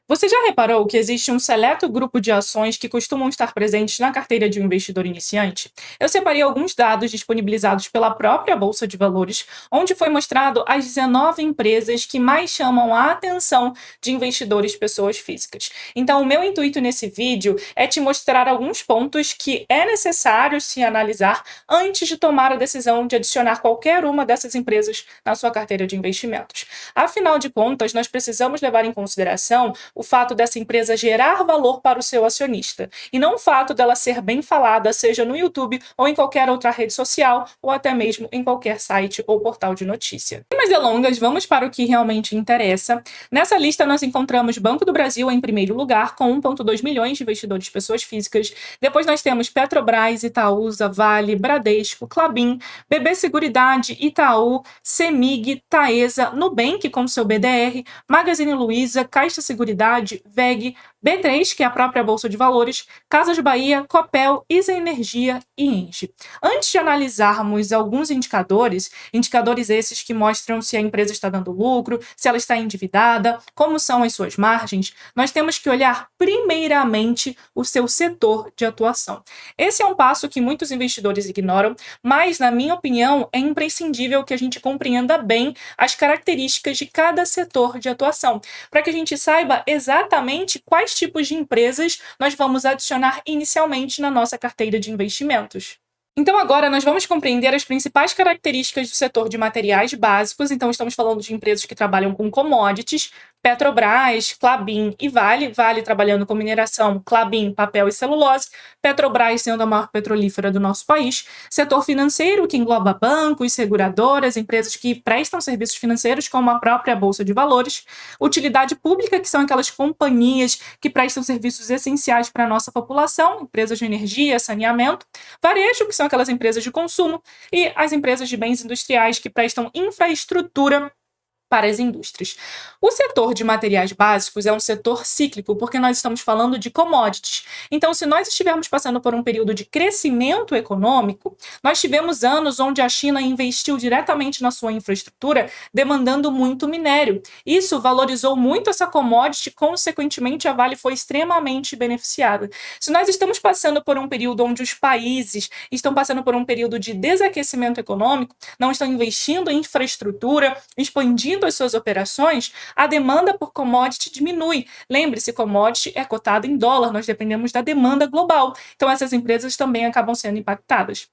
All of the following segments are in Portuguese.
Você já reparou que existe um seleto grupo de ações que costumam estar presentes na carteira de um investidor iniciante? Eu separei alguns dados disponibilizados pela própria Bolsa de Valores, onde foi mostrado as 19 empresas que mais chamam a atenção de investidores pessoas físicas. Então, o meu intuito nesse vídeo é te mostrar alguns pontos que é necessário se analisar antes de tomar a decisão de adicionar qualquer uma dessas empresas na sua carteira de investimentos. Afinal de contas, nós precisamos levar em consideração o fato dessa empresa gerar valor para o seu acionista, e não o fato dela ser bem falada, seja no YouTube ou em qualquer outra rede social, ou até mesmo em qualquer site ou portal de notícia. Sem mais delongas, vamos para o que realmente interessa. Nessa lista nós encontramos Banco do Brasil em primeiro lugar, com 1,2 milhões de investidores pessoas físicas. Depois nós temos Petrobras, Itaúsa, Vale, Bradesco, Klabin, BB Seguridade, Itaú, Semig, Taesa, Nubank com seu BDR, Magazine Luiza, Caixa Seguridade, VEG, B3, que é a própria Bolsa de Valores, Casas Bahia, Copel, Isa Energia e Engie. Antes de analisarmos alguns indicadores esses que mostram se a empresa está dando lucro, se ela está endividada, como são as suas margens, nós temos que olhar primeiramente o seu setor de atuação. Esse é um passo que muitos investidores ignoram, mas, na minha opinião, é imprescindível que a gente compreenda bem as características de cada setor de atuação, para que a gente saiba exatamente quais tipos de empresas nós vamos adicionar inicialmente na nossa carteira de investimentos. Então agora nós vamos compreender as principais características do setor de materiais básicos. Então estamos falando de empresas que trabalham com commodities, Petrobras, Klabin e Vale. Vale trabalhando com mineração, Klabin, papel e celulose, Petrobras sendo a maior petrolífera do nosso país. Setor financeiro, que engloba bancos, seguradoras, empresas que prestam serviços financeiros, como a própria Bolsa de Valores. Utilidade pública, que são aquelas companhias que prestam serviços essenciais para a nossa população, empresas de energia, saneamento. Varejo, que são aquelas empresas de consumo, e as empresas de bens industriais que prestam infraestrutura para as indústrias. O setor de materiais básicos é um setor cíclico, porque nós estamos falando de commodities. Então, se nós estivermos passando por um período de crescimento econômico, nós tivemos anos onde a China investiu diretamente na sua infraestrutura, demandando muito minério. Isso valorizou muito essa commodity, consequentemente a Vale foi extremamente beneficiada. Se nós estamos passando por um período onde os países estão passando por um período de desaquecimento econômico, não estão investindo em infraestrutura, expandindo as suas operações, a demanda por commodity diminui. Lembre-se, commodity é cotado em dólar, nós dependemos da demanda global. Então essas empresas também acabam sendo impactadas.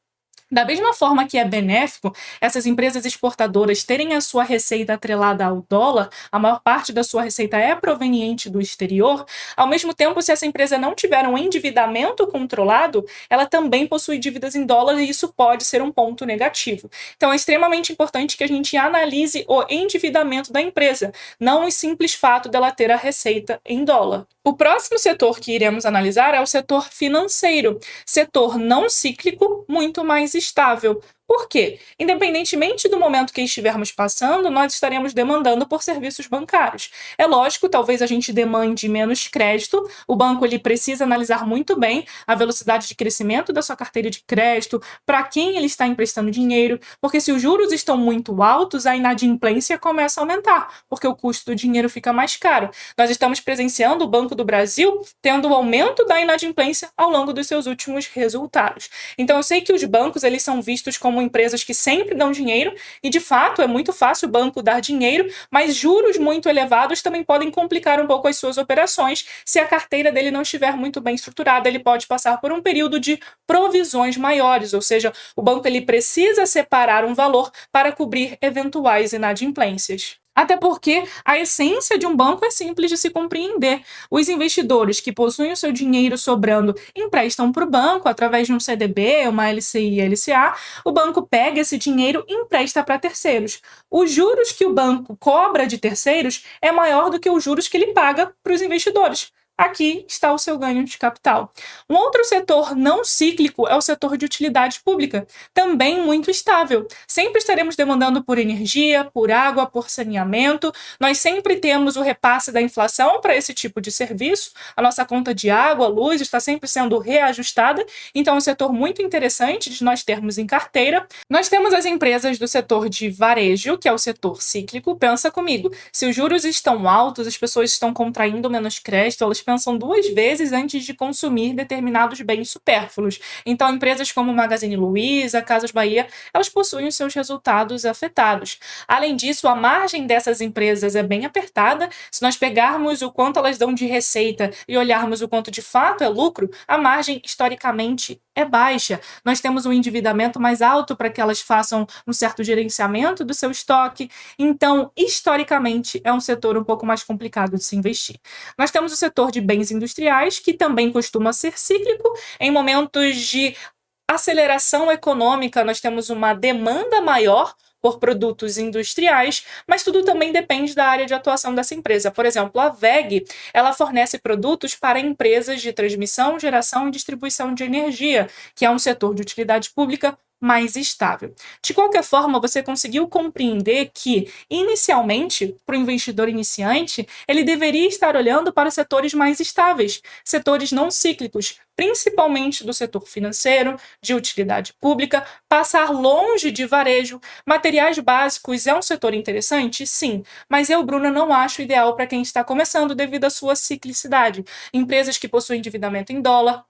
Da mesma forma que é benéfico essas empresas exportadoras terem a sua receita atrelada ao dólar, a maior parte da sua receita é proveniente do exterior, ao mesmo tempo, se essa empresa não tiver um endividamento controlado, ela também possui dívidas em dólar e isso pode ser um ponto negativo. Então é extremamente importante que a gente analise o endividamento da empresa, não o simples fato dela ter a receita em dólar. O próximo setor que iremos analisar é o setor financeiro, setor não cíclico, muito mais estável. Por quê? Independentemente do momento que estivermos passando, nós estaremos demandando por serviços bancários. É lógico, talvez a gente demande menos crédito, o banco ele precisa analisar muito bem a velocidade de crescimento da sua carteira de crédito, para quem ele está emprestando dinheiro, porque se os juros estão muito altos, a inadimplência começa a aumentar, porque o custo do dinheiro fica mais caro. Nós estamos presenciando o Banco do Brasil tendo o aumento da inadimplência ao longo dos seus últimos resultados. Então eu sei que os bancos eles são vistos como empresas que sempre dão dinheiro, e de fato é muito fácil o banco dar dinheiro, mas juros muito elevados também podem complicar um pouco as suas operações. Se a carteira dele não estiver muito bem estruturada, ele pode passar por um período de provisões maiores, ou seja, o banco ele precisa separar um valor para cobrir eventuais inadimplências. Até porque a essência de um banco é simples de se compreender. Os investidores que possuem o seu dinheiro sobrando emprestam para o banco através de um CDB, uma LCI e LCA. O banco pega esse dinheiro e empresta para terceiros. Os juros que o banco cobra de terceiros é maior do que os juros que ele paga para os investidores. aqui está o seu ganho de capital. Um outro setor não cíclico é o setor de utilidade pública, também muito estável. Sempre estaremos demandando por energia, por água, por saneamento. Nós sempre temos o repasse da inflação para esse tipo de serviço. A nossa conta de água, luz está sempre sendo reajustada. Então, é um setor muito interessante de nós termos em carteira. Nós temos as empresas do setor de varejo, que é o setor cíclico. Pensa comigo, se os juros estão altos, as pessoas estão contraindo menos crédito, elas pensam duas vezes antes de consumir determinados bens supérfluos. Então, empresas como Magazine Luiza, Casas Bahia, elas possuem os seus resultados afetados. Além disso, a margem dessas empresas é bem apertada. Se nós pegarmos o quanto elas dão de receita e olharmos o quanto de fato é lucro, a margem historicamente é baixa. Nós temos um endividamento mais alto para que elas façam um certo gerenciamento do seu estoque. Então, historicamente, é um setor um pouco mais complicado de se investir. Nós temos o setor de bens industriais, que também costuma ser cíclico. Em momentos de aceleração econômica, nós temos uma demanda maior por produtos industriais, mas tudo também depende da área de atuação dessa empresa. Por exemplo, a WEG, ela fornece produtos para empresas de transmissão, geração e distribuição de energia, que é um setor de utilidade pública mais estável. De qualquer forma, você conseguiu compreender que, inicialmente, para o investidor iniciante, ele deveria estar olhando para setores mais estáveis, setores não cíclicos, principalmente do setor financeiro, de utilidade pública, passar longe de varejo. Materiais básicos é um setor interessante? Sim, mas eu, Bruna, não acho ideal para quem está começando devido à sua ciclicidade. Empresas que possuem endividamento em dólar,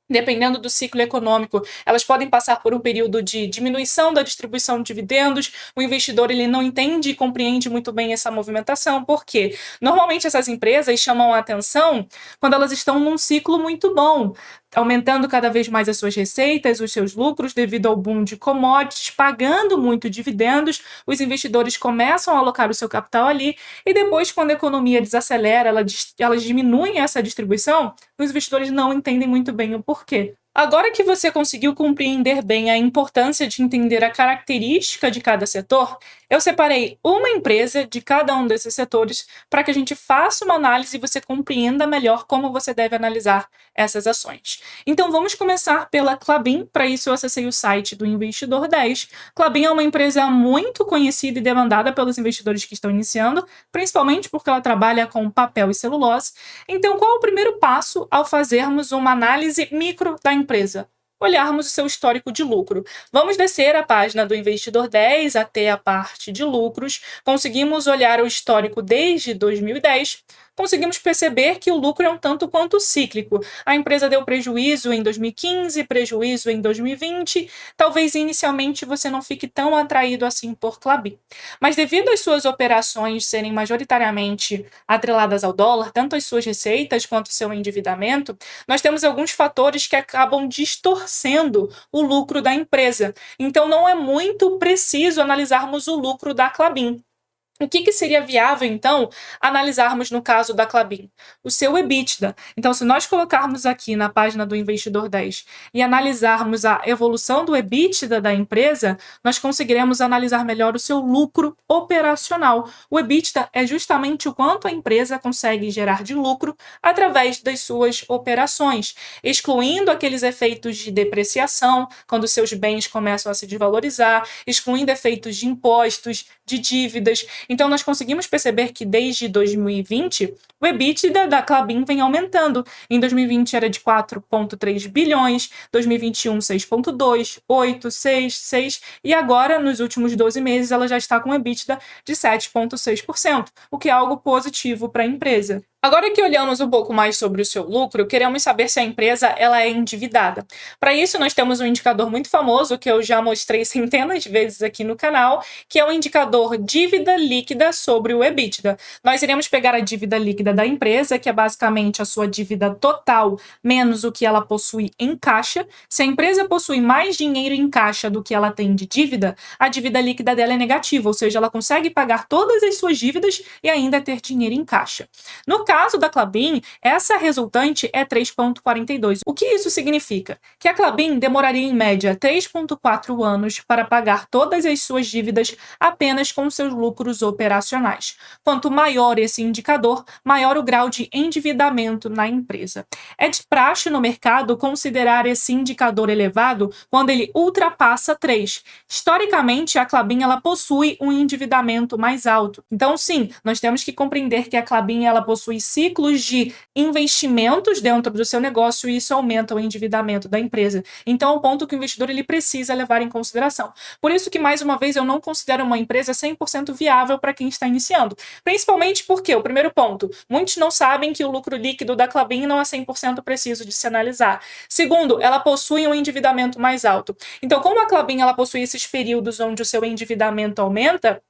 dependendo do ciclo econômico, elas podem passar por um período de diminuição da distribuição de dividendos. O investidor ele não entende e compreende muito bem essa movimentação, porque normalmente essas empresas chamam a atenção quando elas estão num ciclo muito bom, aumentando cada vez mais as suas receitas, os seus lucros devido ao boom de commodities, pagando muito dividendos. Os investidores começam a alocar o seu capital ali e depois, quando a economia desacelera, elas diminuem essa distribuição, os investidores não entendem muito bem o porquê. Agora que você conseguiu compreender bem a importância de entender a característica de cada setor, eu separei uma empresa de cada um desses setores para que a gente faça uma análise e você compreenda melhor como você deve analisar essas ações. Então vamos começar pela Klabin. Para isso eu acessei o site do Investidor 10. Klabin é uma empresa muito conhecida e demandada pelos investidores que estão iniciando, principalmente porque ela trabalha com papel e celulose. Então qual é o primeiro passo ao fazermos uma análise micro da empresa? Olharmos o seu histórico de lucro. Vamos descer a página do Investidor 10 até a parte de lucros. Conseguimos olhar o histórico desde 2010. Conseguimos perceber que o lucro é um tanto quanto cíclico. A empresa deu prejuízo em 2015, prejuízo em 2020. Talvez inicialmente você não fique tão atraído assim por Klabin. Mas devido às suas operações serem majoritariamente atreladas ao dólar, tanto as suas receitas quanto o seu endividamento, nós temos alguns fatores que acabam distorcendo o lucro da empresa. Então não é muito preciso analisarmos o lucro da Klabin. O que seria viável, então, analisarmos no caso da Klabin? O seu EBITDA. Então, se nós colocarmos aqui na página do Investidor 10 e analisarmos a evolução do EBITDA da empresa, nós conseguiremos analisar melhor o seu lucro operacional. O EBITDA é justamente o quanto a empresa consegue gerar de lucro através das suas operações, excluindo aqueles efeitos de depreciação, quando seus bens começam a se desvalorizar, excluindo efeitos de impostos, de dívidas. Então, nós conseguimos perceber que desde 2020, o EBITDA da Klabin vem aumentando. Em 2020 era de 4,3 bilhões, 2021 6,2, 8, 6, 6 e agora, nos últimos 12 meses, ela já está com um EBITDA de 7,6%, o que é algo positivo para a empresa. Agora que olhamos um pouco mais sobre o seu lucro, queremos saber se a empresa ela é endividada. Para isso, nós temos um indicador muito famoso que eu já mostrei centenas de vezes aqui no canal, que é o indicador dívida líquida sobre o EBITDA. Nós iremos pegar a dívida líquida da empresa, que é basicamente a sua dívida total menos o que ela possui em caixa. Se a empresa possui mais dinheiro em caixa do que ela tem de dívida, a dívida líquida dela é negativa, ou seja, ela consegue pagar todas as suas dívidas e ainda ter dinheiro em caixa. No caso da Klabin, essa resultante é 3,42. O que isso significa? Que a Klabin demoraria em média 3,4 anos para pagar todas as suas dívidas apenas com seus lucros operacionais. Quanto maior esse indicador, maior maior o grau de endividamento na empresa. É de praxe no mercado considerar esse indicador elevado quando ele ultrapassa 3. Historicamente, a Klabin ela possui um endividamento mais alto. Então, sim, nós temos que compreender que a Klabin ela possui ciclos de investimentos dentro do seu negócio e isso aumenta o endividamento da empresa. Então, é um ponto que o investidor ele precisa levar em consideração. Por isso que, mais uma vez, eu não considero uma empresa 100% viável para quem está iniciando. Principalmente porque, o primeiro ponto, muitos não sabem que o lucro líquido da Klabin não é 100% preciso de se analisar. Segundo, ela possui um endividamento mais alto. Então, como a Klabin ela possui esses períodos onde o seu endividamento aumenta,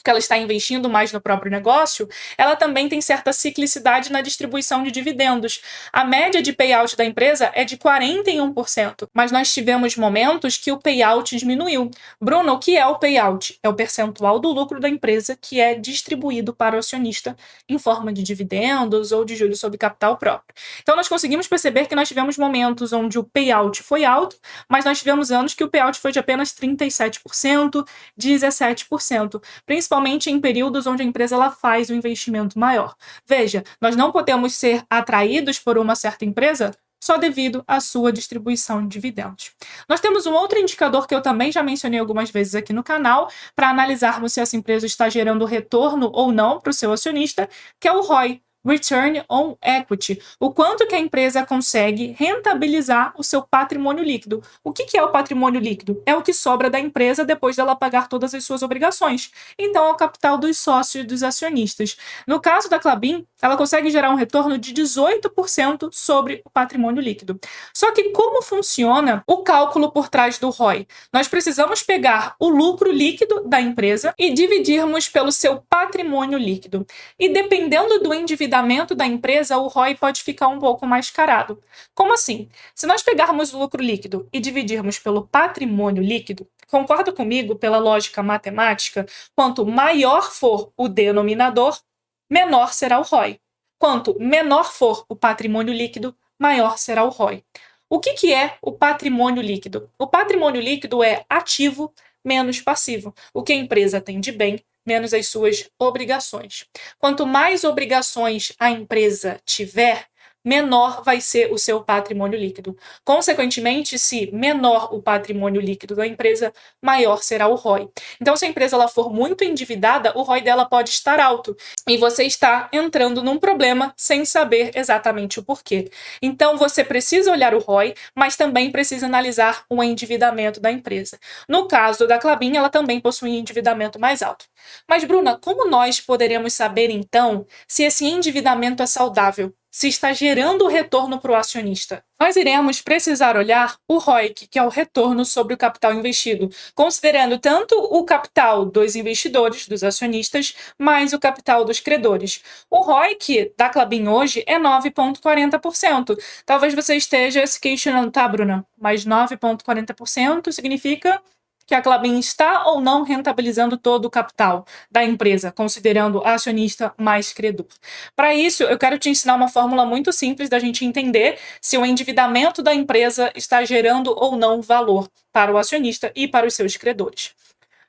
que ela está investindo mais no próprio negócio, ela também tem certa ciclicidade na distribuição de dividendos. A média de payout da empresa é de 41%, mas nós tivemos momentos que o payout diminuiu. Bruno, o que é o payout? É o percentual do lucro da empresa que é distribuído para o acionista em forma de dividendos ou de juros sobre capital próprio. Então, nós conseguimos perceber que nós tivemos momentos onde o payout foi alto, mas nós tivemos anos que o payout foi de apenas 37%, 17%, principalmente em períodos onde a empresa ela faz um investimento maior. Veja, nós não podemos ser atraídos por uma certa empresa só devido à sua distribuição de dividendos. Nós temos um outro indicador que eu também já mencionei algumas vezes aqui no canal, para analisarmos se essa empresa está gerando retorno ou não para o seu acionista, que é o ROI. Return on Equity, o quanto que a empresa consegue rentabilizar o seu patrimônio líquido. O que é o patrimônio líquido? É o que sobra da empresa depois dela pagar todas as suas obrigações. Então, é o capital dos sócios e dos acionistas. No caso da Klabin, ela consegue gerar um retorno de 18% sobre o patrimônio líquido. Só que como funciona o cálculo por trás do ROI? Nós precisamos pegar o lucro líquido da empresa e dividirmos pelo seu patrimônio líquido. E dependendo do endividamento da empresa, o ROI pode ficar um pouco mais carado. Como assim? Se nós pegarmos o lucro líquido e dividirmos pelo patrimônio líquido, concorda comigo, pela lógica matemática, quanto maior for o denominador, menor será o ROI. Quanto menor for o patrimônio líquido, maior será o ROI. O que é o patrimônio líquido? O patrimônio líquido é ativo menos passivo. O que a empresa tem de bem menos as suas obrigações. Quanto mais obrigações a empresa tiver, menor vai ser o seu patrimônio líquido. Consequentemente, se menor o patrimônio líquido da empresa, maior será o ROI. Então, se a empresa ela for muito endividada, o ROI dela pode estar alto e você está entrando num problema sem saber exatamente o porquê. Então, você precisa olhar o ROI, mas também precisa analisar o endividamento da empresa. No caso da Klabin, ela também possui um endividamento mais alto. Mas, Bruna, como nós poderemos saber, então, se esse endividamento é saudável? Se está gerando retorno para o acionista? Nós iremos precisar olhar o ROIC, que é o retorno sobre o capital investido, considerando tanto o capital dos investidores, dos acionistas, mais o capital dos credores. O ROIC da Klabin hoje é 9,40%. Talvez você esteja se questionando, tá, Bruna? Mas 9,40% significa que a Klabin está ou não rentabilizando todo o capital da empresa, considerando acionista mais credor. Para isso, eu quero te ensinar uma fórmula muito simples da gente entender se o endividamento da empresa está gerando ou não valor para o acionista e para os seus credores.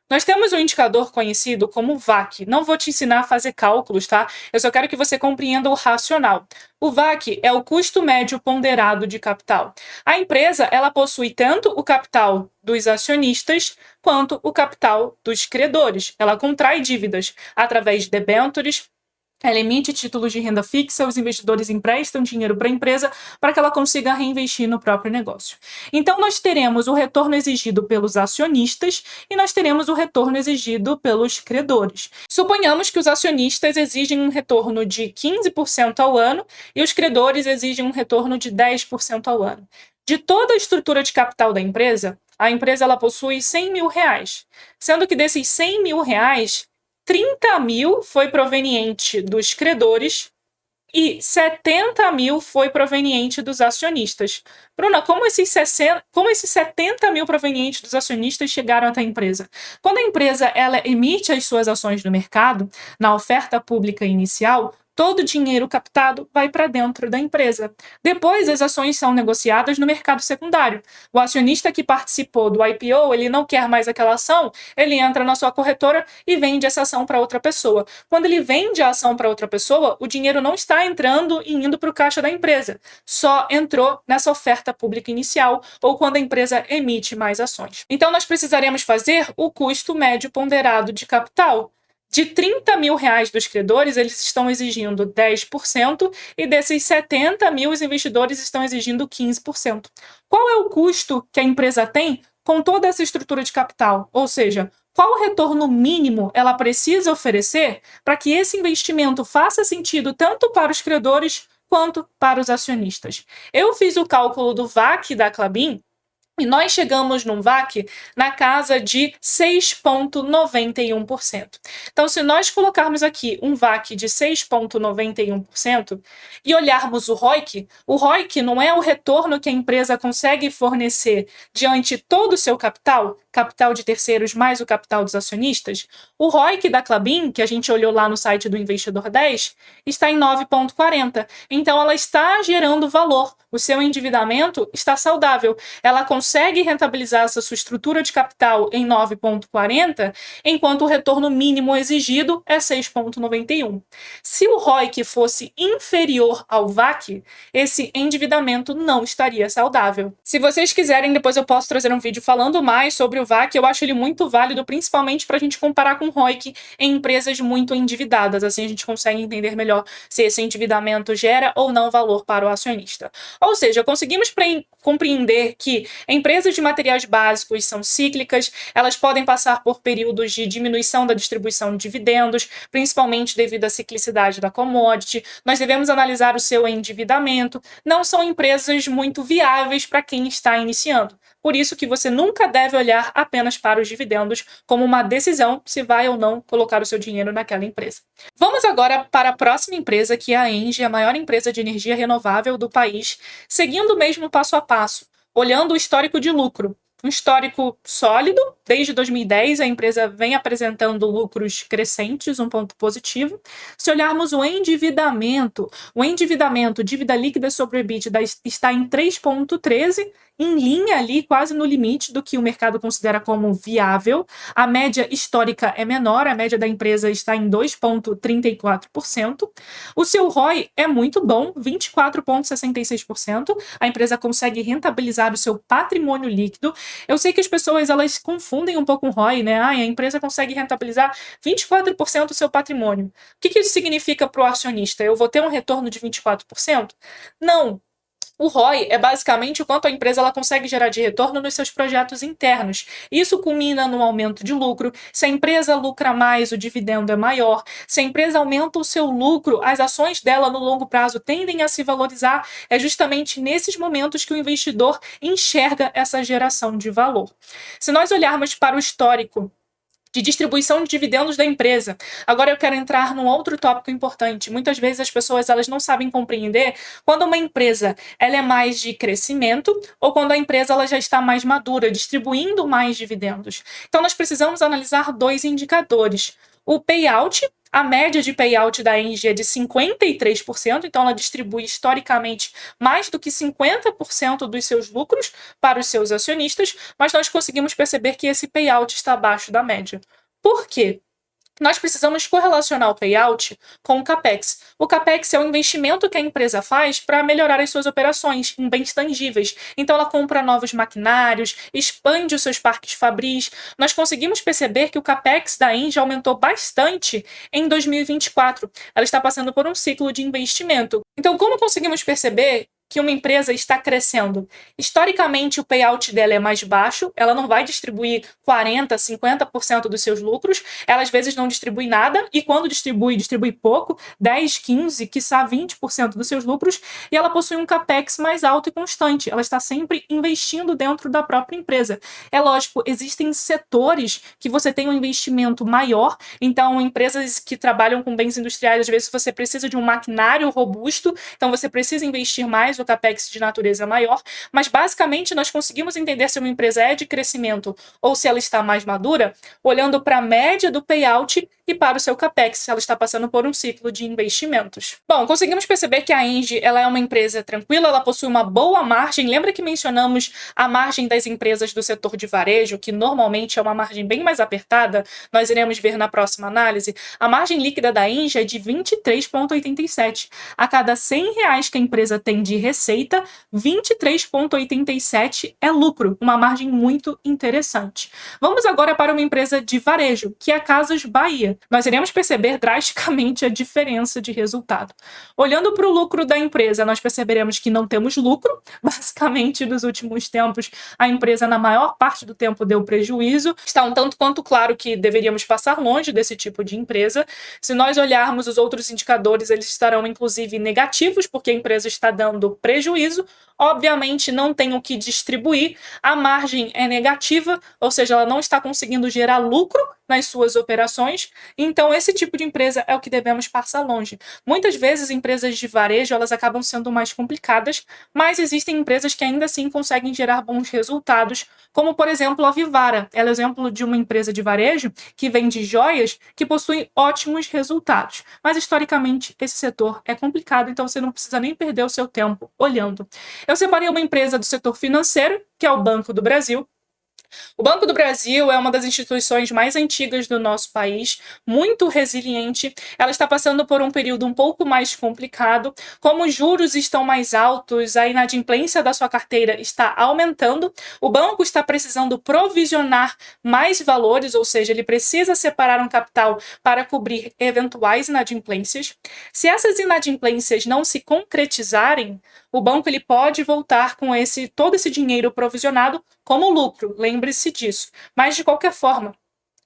Nós temos um indicador conhecido como VAC. Não vou te ensinar a fazer cálculos, tá? Eu só quero que você compreenda o racional. O VAC é o custo médio ponderado de capital. A empresa, ela possui tanto o capital dos acionistas quanto o capital dos credores. Ela contrai dívidas através de debêntures, ela emite títulos de renda fixa, os investidores emprestam dinheiro para a empresa para que ela consiga reinvestir no próprio negócio. Então, nós teremos o retorno exigido pelos acionistas e nós teremos o retorno exigido pelos credores. Suponhamos que os acionistas exigem um retorno de 15% ao ano e os credores exigem um retorno de 10% ao ano. De toda a estrutura de capital da empresa, a empresa ela possui 100 mil reais, sendo que desses 100 mil reais, 30 mil foi proveniente dos credores e 70 mil foi proveniente dos acionistas. Bruna, como esses 70 mil provenientes dos acionistas chegaram até a empresa? Quando a empresa ela emite as suas ações no mercado, na oferta pública inicial, todo o dinheiro captado vai para dentro da empresa. Depois, as ações são negociadas no mercado secundário. O acionista que participou do IPO, ele não quer mais aquela ação, ele entra na sua corretora e vende essa ação para outra pessoa. Quando ele vende a ação para outra pessoa, o dinheiro não está entrando e indo para o caixa da empresa, só entrou nessa oferta pública inicial ou quando a empresa emite mais ações. Então, nós precisaremos fazer o custo médio ponderado de capital. De 30 mil reais dos credores, eles estão exigindo 10%, e desses 70 mil, os investidores estão exigindo 15%. Qual é o custo que a empresa tem com toda essa estrutura de capital? Ou seja, qual o retorno mínimo ela precisa oferecer para que esse investimento faça sentido tanto para os credores quanto para os acionistas? Eu fiz o cálculo do VAC da Klabin, e nós chegamos num VAC na casa de 6,91%. Então, se nós colocarmos aqui um VAC de 6,91% e olharmos o ROIC não é o retorno que a empresa consegue fornecer diante todo o seu capital de terceiros mais o capital dos acionistas. O ROIC da Klabin, que a gente olhou lá no site do Investidor 10, está em 9,40%. Então, ela está gerando valor. O seu endividamento está saudável. Ela consegue rentabilizar essa sua estrutura de capital em 9,40, enquanto o retorno mínimo exigido é 6,91. Se o ROIC fosse inferior ao VAC, esse endividamento não estaria saudável. Se vocês quiserem, depois eu posso trazer um vídeo falando mais sobre o VAC. Eu acho ele muito válido, principalmente para a gente comparar com o ROIC em empresas muito endividadas. Assim a gente consegue entender melhor se esse endividamento gera ou não valor para o acionista. Ou seja, conseguimos compreender que empresas de materiais básicos são cíclicas, elas podem passar por períodos de diminuição da distribuição de dividendos, principalmente devido à ciclicidade da commodity. Nós devemos analisar o seu endividamento. Não são empresas muito viáveis para quem está iniciando. Por isso que você nunca deve olhar apenas para os dividendos como uma decisão se vai ou não colocar o seu dinheiro naquela empresa. Vamos agora para a próxima empresa, que é a ENGIE, a maior empresa de energia renovável do país, seguindo o mesmo passo a passo, olhando o histórico de lucro. Um histórico sólido, desde 2010 a empresa vem apresentando lucros crescentes, um ponto positivo. Se olharmos o endividamento, dívida líquida sobre o EBITDA, está em 3,13, em linha ali, quase no limite do que o mercado considera como viável. A média histórica é menor, a média da empresa está em 2,34%. O seu ROI é muito bom, 24,66%. A empresa consegue rentabilizar o seu patrimônio líquido. Eu sei que as pessoas elas confundem um pouco o ROI, né? A empresa consegue rentabilizar 24% do seu patrimônio. O que isso significa para o acionista? Eu vou ter um retorno de 24%? Não. O ROI é basicamente o quanto a empresa ela consegue gerar de retorno nos seus projetos internos. Isso culmina no aumento de lucro. Se a empresa lucra mais, o dividendo é maior. Se a empresa aumenta o seu lucro, as ações dela no longo prazo tendem a se valorizar. É justamente nesses momentos que o investidor enxerga essa geração de valor. Se nós olharmos para o histórico de distribuição de dividendos da empresa. Agora eu quero entrar num outro tópico importante. Muitas vezes as pessoas elas não sabem compreender quando uma empresa ela é mais de crescimento ou quando a empresa ela já está mais madura, distribuindo mais dividendos. Então nós precisamos analisar dois indicadores. O payout, a média de payout da ENGIE é de 53%, então ela distribui historicamente mais do que 50% dos seus lucros para os seus acionistas, mas nós conseguimos perceber que esse payout está abaixo da média. Por quê? Nós precisamos correlacionar o payout com o CAPEX. O CAPEX é o investimento que a empresa faz para melhorar as suas operações em bens tangíveis. Então, ela compra novos maquinários, expande os seus parques fabris. Nós conseguimos perceber que o CAPEX da ENGIE aumentou bastante em 2024. Ela está passando por um ciclo de investimento. Então, como conseguimos perceber que uma empresa está crescendo? Historicamente, o payout dela é mais baixo, ela não vai distribuir 40%, 50% dos seus lucros, ela às vezes não distribui nada, e quando distribui pouco, 10%, 15%, quiçá 20% dos seus lucros, e ela possui um CAPEX mais alto e constante, ela está sempre investindo dentro da própria empresa. É lógico, existem setores que você tem um investimento maior, então empresas que trabalham com bens industriais, às vezes você precisa de um maquinário robusto, então você precisa investir mais, o CAPEX de natureza maior, mas basicamente nós conseguimos entender se uma empresa é de crescimento ou se ela está mais madura, olhando para a média do payout e para o seu capex, se ela está passando por um ciclo de investimentos. Bom, conseguimos perceber que a Engie ela é uma empresa tranquila, ela possui uma boa margem. Lembra que mencionamos a margem das empresas do setor de varejo, que normalmente é uma margem bem mais apertada? Nós iremos ver na próxima análise. A margem líquida da Engie é de 23,87. A cada R$ 100 que a empresa tem de receita, 23,87 é lucro, uma margem muito interessante. Vamos agora para uma empresa de varejo, que é a Casas Bahia. Nós iremos perceber drasticamente a diferença de resultado. Olhando para o lucro da empresa, nós perceberemos que não temos lucro. Basicamente, nos últimos tempos, a empresa, na maior parte do tempo, deu prejuízo. Está um tanto quanto claro que deveríamos passar longe desse tipo de empresa. Se nós olharmos os outros indicadores, eles estarão, inclusive, negativos, porque a empresa está dando prejuízo. Obviamente, não tem o que distribuir. A margem é negativa, ou seja, ela não está conseguindo gerar lucro nas suas operações. Então, esse tipo de empresa é o que devemos passar longe. Muitas vezes, empresas de varejo, elas acabam sendo mais complicadas, mas existem empresas que ainda assim conseguem gerar bons resultados, como, por exemplo, a Vivara. Ela é exemplo de uma empresa de varejo que vende joias, que possui ótimos resultados. Mas, historicamente, esse setor é complicado, então você não precisa nem perder o seu tempo olhando. Eu separei uma empresa do setor financeiro, que é o Banco do Brasil. O Banco do Brasil é uma das instituições mais antigas do nosso país, muito resiliente. Ela está passando por um período um pouco mais complicado. Como os juros estão mais altos, a inadimplência da sua carteira está aumentando. O banco está precisando provisionar mais valores, ou seja, ele precisa separar um capital para cobrir eventuais inadimplências. Se essas inadimplências não se concretizarem, o banco ele pode voltar com todo esse dinheiro provisionado como lucro, lembre-se disso. Mas, de qualquer forma,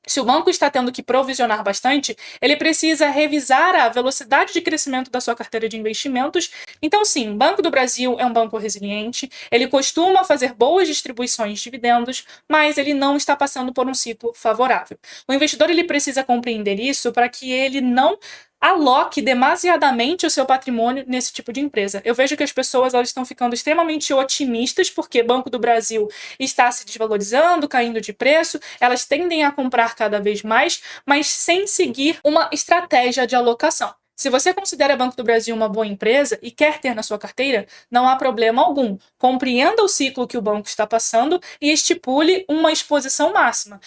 se o banco está tendo que provisionar bastante, ele precisa revisar a velocidade de crescimento da sua carteira de investimentos. Então, sim, o Banco do Brasil é um banco resiliente, ele costuma fazer boas distribuições de dividendos, mas ele não está passando por um ciclo favorável. O investidor ele precisa compreender isso para que ele não aloque demasiadamente o seu patrimônio nesse tipo de empresa. Eu vejo que as pessoas elas estão ficando extremamente otimistas porque Banco do Brasil está se desvalorizando, caindo de preço, elas tendem a comprar cada vez mais, mas sem seguir uma estratégia de alocação. Se você considera Banco do Brasil uma boa empresa e quer ter na sua carteira, não há problema algum. Compreenda o ciclo que o banco está passando e estipule uma exposição máxima.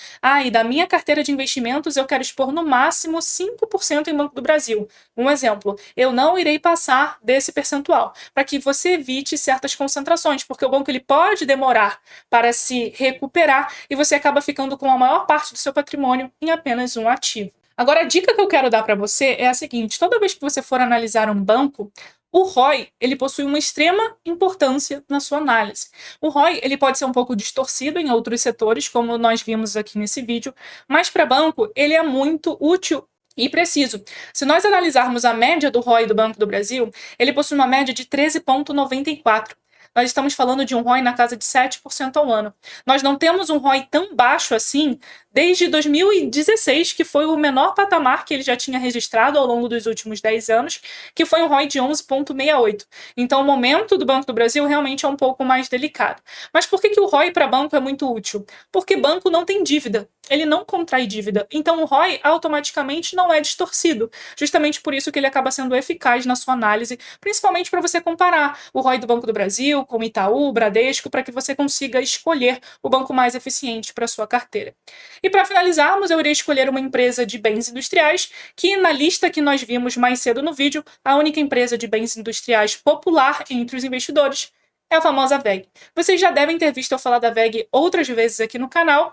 E da minha carteira de investimentos eu quero expor no máximo 5% em Banco do Brasil. Um exemplo, eu não irei passar desse percentual, para que você evite certas concentrações, porque o banco ele pode demorar para se recuperar e você acaba ficando com a maior parte do seu patrimônio em apenas um ativo. Agora, a dica que eu quero dar para você é a seguinte: toda vez que você for analisar um banco, o ROI ele possui uma extrema importância na sua análise. O ROI ele pode ser um pouco distorcido em outros setores, como nós vimos aqui nesse vídeo, mas para banco ele é muito útil e preciso. Se nós analisarmos a média do ROI do Banco do Brasil, ele possui uma média de 13,94. Nós estamos falando de um ROI na casa de 7% ao ano. Nós não temos um ROI tão baixo assim desde 2016, que foi o menor patamar que ele já tinha registrado ao longo dos últimos 10 anos, que foi um ROI de 11,68. Então, o momento do Banco do Brasil realmente é um pouco mais delicado. Mas por que o ROI para banco é muito útil? Porque banco não tem dívida. Ele não contrai dívida. Então, o ROI automaticamente não é distorcido. Justamente por isso que ele acaba sendo eficaz na sua análise, principalmente para você comparar o ROI do Banco do Brasil com o Itaú, o Bradesco, para que você consiga escolher o banco mais eficiente para a sua carteira. E para finalizarmos, eu irei escolher uma empresa de bens industriais, que na lista que nós vimos mais cedo no vídeo, a única empresa de bens industriais popular entre os investidores é a famosa WEG. Vocês já devem ter visto eu falar da WEG outras vezes aqui no canal.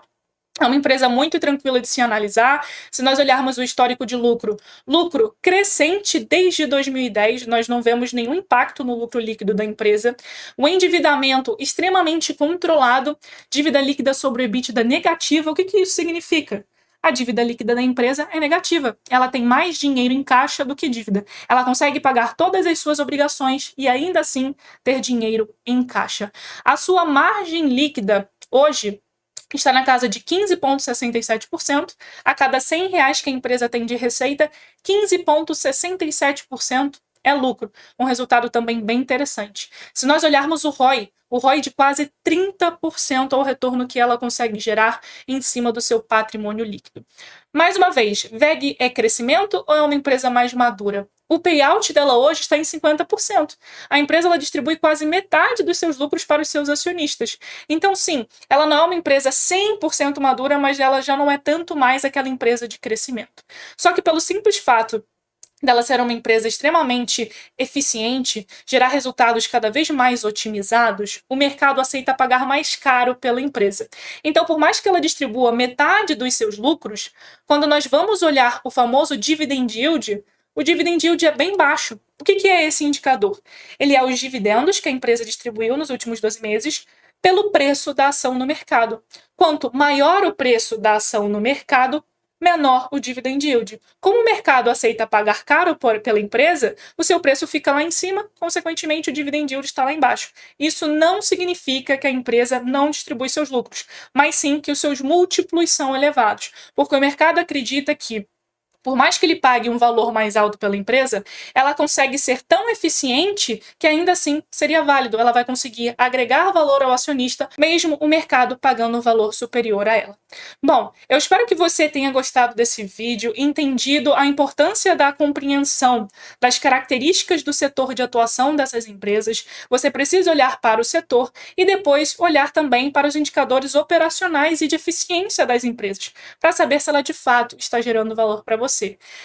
É uma empresa muito tranquila de se analisar. Se nós olharmos o histórico de lucro crescente desde 2010, nós não vemos nenhum impacto no lucro líquido da empresa. O endividamento extremamente controlado, dívida líquida sobre o EBITDA negativa. O que isso significa? A dívida líquida da empresa é negativa. Ela tem mais dinheiro em caixa do que dívida. Ela consegue pagar todas as suas obrigações e ainda assim ter dinheiro em caixa. A sua margem líquida hoje está na casa de 15,67%. A cada R$ 100 que a empresa tem de receita, 15,67% é lucro. Um resultado também bem interessante. Se nós olharmos o ROI de quase 30% é o retorno que ela consegue gerar em cima do seu patrimônio líquido. Mais uma vez, VEG é crescimento ou é uma empresa mais madura? O payout dela hoje está em 50%. A empresa ela distribui quase metade dos seus lucros para os seus acionistas. Então, sim, ela não é uma empresa 100% madura, mas ela já não é tanto mais aquela empresa de crescimento. Só que pelo simples fato dela ser uma empresa extremamente eficiente, gerar resultados cada vez mais otimizados, o mercado aceita pagar mais caro pela empresa. Então, por mais que ela distribua metade dos seus lucros, quando nós vamos olhar o famoso dividend yield, o dividend yield é bem baixo. O que é esse indicador? Ele é os dividendos que a empresa distribuiu nos últimos 12 meses pelo preço da ação no mercado. Quanto maior o preço da ação no mercado, menor o dividend yield. Como o mercado aceita pagar caro pela empresa, o seu preço fica lá em cima, consequentemente o dividend yield está lá embaixo. Isso não significa que a empresa não distribui seus lucros, mas sim que os seus múltiplos são elevados, porque o mercado acredita que por mais que ele pague um valor mais alto pela empresa, ela consegue ser tão eficiente que ainda assim seria válido. Ela vai conseguir agregar valor ao acionista, mesmo o mercado pagando um valor superior a ela. Bom, eu espero que você tenha gostado desse vídeo, entendido a importância da compreensão das características do setor de atuação dessas empresas. Você precisa olhar para o setor e depois olhar também para os indicadores operacionais e de eficiência das empresas, para saber se ela de fato está gerando valor para você.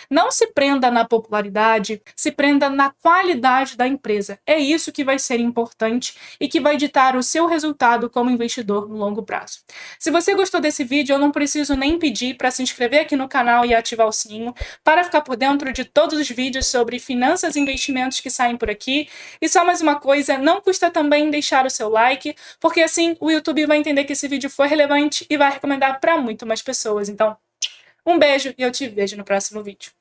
Não se prenda na popularidade, se prenda na qualidade da empresa. É isso que vai ser importante e que vai ditar o seu resultado como investidor no longo prazo. Se você gostou desse vídeo, eu não preciso nem pedir para se inscrever aqui no canal e ativar o sininho para ficar por dentro de todos os vídeos sobre finanças e investimentos que saem por aqui. E só mais uma coisa, não custa também deixar o seu like, porque assim o YouTube vai entender que esse vídeo foi relevante e vai recomendar para muito mais pessoas. Então, um beijo e eu te vejo no próximo vídeo.